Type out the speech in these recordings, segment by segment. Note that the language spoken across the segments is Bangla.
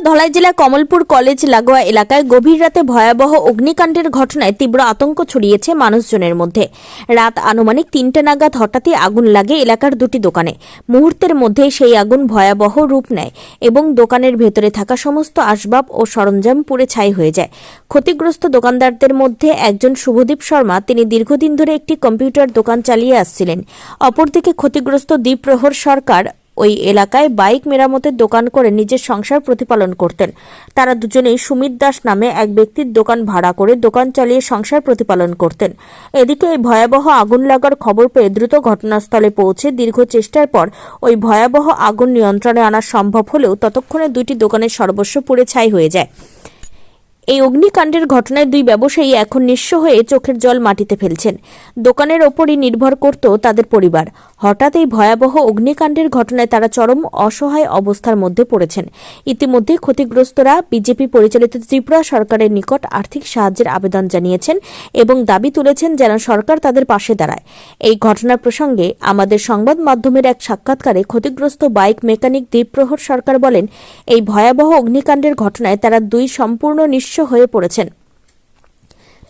ধলাই জেলা কমলপুর কলেজ লাগোয়া এলাকায় গভীর রাতে ভয়াবহ অগ্নিকাণ্ডের ঘটনায় তীব্র আতঙ্ক ছড়িয়েছে মানুষজনের মধ্যে। রাত আনুমানিক ৩টা নাগাদ হঠাৎই আগুন লাগে এলাকার দুটি দোকানে। মুহূর্তের মধ্যে সেই আগুন ভয়াবহ রূপ নেয় এবং দোকানের ভেতরে থাকা সমস্ত আসবাব ও সরঞ্জাম পুড়ে ছাই হয়ে যায়। ক্ষতিগ্রস্ত দোকানদারদের মধ্যে একজন শুভদীপ শর্মা, তিনি দীর্ঘদিন ধরে একটি কম্পিউটার দোকান চালিয়ে আসছিলেন। অপরদিকে ক্ষতিগ্রস্ত দীপপ্রহর সরকার ওই এলাকায় বাইক মেরামতের দোকান করে নিজের সংসার প্রতিপালন করতেন। তারা দুজনেই সুমিত দাস নামে এক ব্যক্তির দোকান ভাড়া করে দোকান চালিয়ে সংসার প্রতিপালন করতেন। এদিকে এই ভয়াবহ আগুন লাগার খবর পেয়ে দ্রুত ঘটনাস্থলে পৌঁছে দীর্ঘ চেষ্টার পর ওই ভয়াবহ আগুন নিয়ন্ত্রণে আনা সম্ভব হলেও ততক্ষণে দুইটি দোকানের সর্বস্ব পুড়ে ছাই হয়ে যায়। এই অগ্নিকাণ্ডের ঘটনায় দুই ব্যবসায়ী এখন নিঃস্ব হয়ে চোখের জল মাটিতে ফেলছেন। দোকানের ওপরই নির্ভর করত তাদের পরিবার। হঠাৎ এই ভয়াবহ অগ্নিকাণ্ডের ঘটনায় তারা চরম অসহায় অবস্থার মধ্যে পড়েছেন। ইতিমধ্যে ক্ষতিগ্রস্তরা বিজেপি পরিচালিত ত্রিপুরা সরকারের নিকট আর্থিক সাহায্যের আবেদন জানিয়েছেন এবং দাবি তুলেছেন যেন সরকার তাদের পাশে দাঁড়ায়। এই ঘটনা প্রসঙ্গে আমাদের সংবাদ মাধ্যমের এক সাক্ষাৎকারে ক্ষতিগ্রস্ত বাইক মেকানিক দীপপ্রহর সরকার বলেন, এই ভয়াবহ অগ্নিকাণ্ডের ঘটনায় তারা দুই সম্পূর্ণ নিঃস্ব হয়ে পড়েছেন।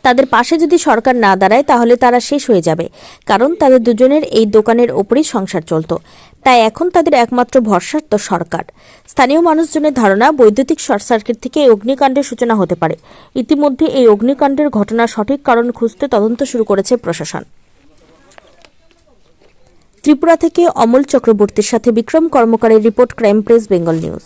তাদের পাশে যদি সরকার না দাঁড়ায় তাহলে তারা শেষ হয়ে যাবে, কারণ তাদের দুজনের এই দোকানের ওপরই সংসার চলত। তাই এখন তাদের একমাত্র ভরসা তো সরকার। স্থানীয় মানুষজনের ধারণা, বৈদ্যুতিক শর্ট সার্কিট থেকে এই অগ্নিকাণ্ডের সূচনা হতে পারে। ইতিমধ্যে এই অগ্নিকাণ্ডের ঘটনার সঠিক কারণ খুঁজতে তদন্ত শুরু করেছে প্রশাসন। ত্রিপুরা থেকে অমল চক্রবর্তীর সাথে বিক্রম কর্মকারের report, crime press Bengal news.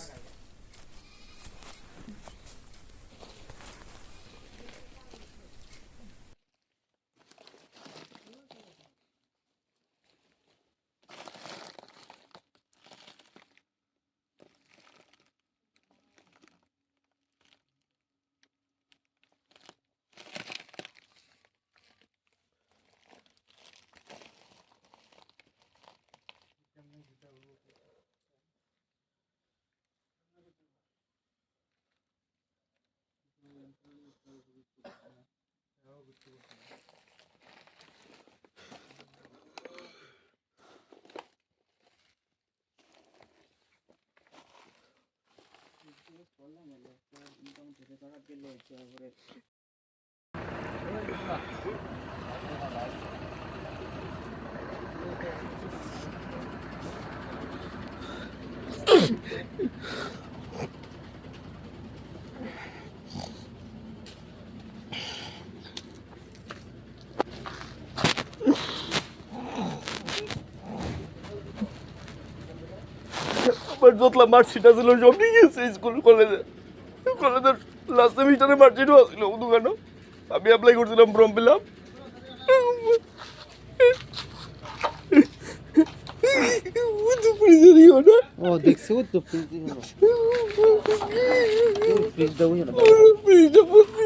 আমার যতলা মার্কশিট আছিল সব নিয়ে গেছে স্কুল কলেজের লাস্ট সেমিস্টারে মার্কশিটও আসছিল দোকানে। আমি অ্যাপ্লাই করছিলাম, ফর্ম ফিল আপ। ও দেখছি ও তো ফ্রিজটা বুঝো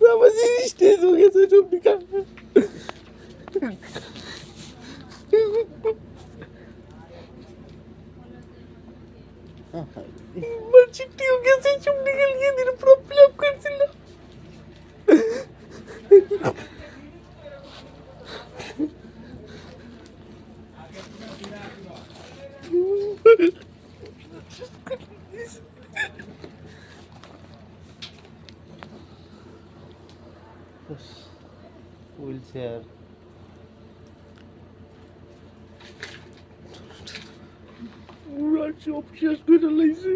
না আমার জিনিসটাই গেছে সব দিকা। মার্কশিটটিও গেছে সব নিকাল গিয়ে দিন ফর্ম ফিল আপ করছিলাম। হুইল চেয়ার পুরা সব শেষ করে লাইছে।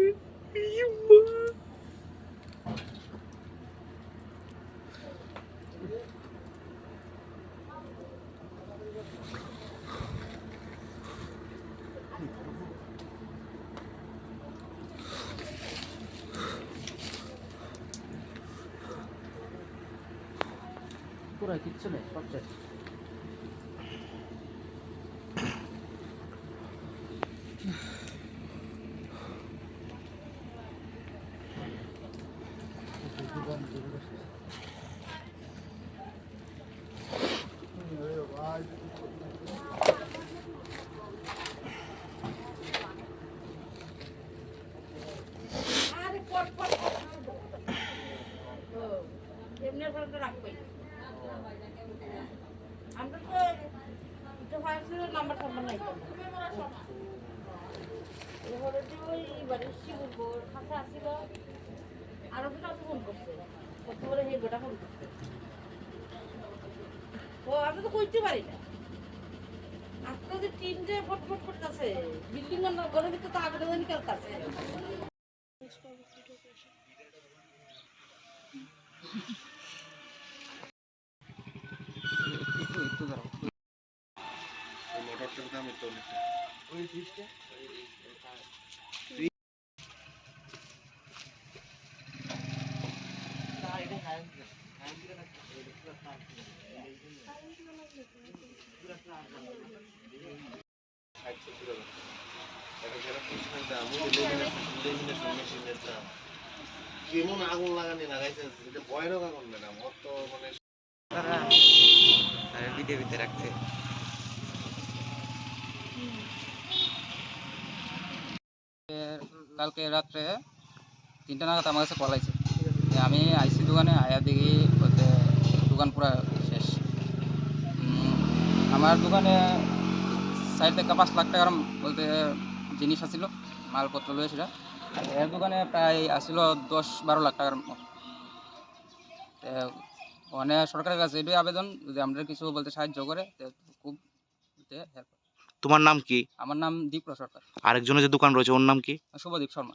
পুরা কিচ্ছু নেই, সব শেষ। ওই বাড়ির শিবুর কাছে আসছিল আরো দুটো ফোন করছে কত বলে এই গোটা ফোন করছে ও আমি তো কইতে পারি না আজকে যে তিনটে ফটফট করতেছে বিল্ডিং এর ঘরের ভিতরে তো আগুন নিকালতেছে একটু দাঁড়াও। মোটরটার দাম একটু অনেকটা ওই ফ্রিজটা কেমন আগুন লাগানি লাগাইছে এটা ভয়ানক আগুন ম্যাডাম ওর তো মানে তারা ভিডিও রাখছে কালকে রাত্রে 3টা নাগাদ আমার কাছে কল আইছে যে আমি আইসি দোকানে আয়া দেখি বলতে দোকান পুরা শেষ। আমার দোকানে 4 থেকে 5 লাখ টাকার বলতে জিনিস আসছিল মালপত্র লয়েছিল আর এর দোকানে প্রায় আসছিল 10-12 লাখ টাকার মতো। মানে সরকারের কাছে এটাই আবেদন যদি আমরা কিছু বলতে সাহায্য করে খুব হেল্প। তোমার নাম কি? আমার নাম দীপ্র সরকার, আরেকজনের যে দোকান রয়েছে ওর নাম কি? শুভদীপ শর্মা।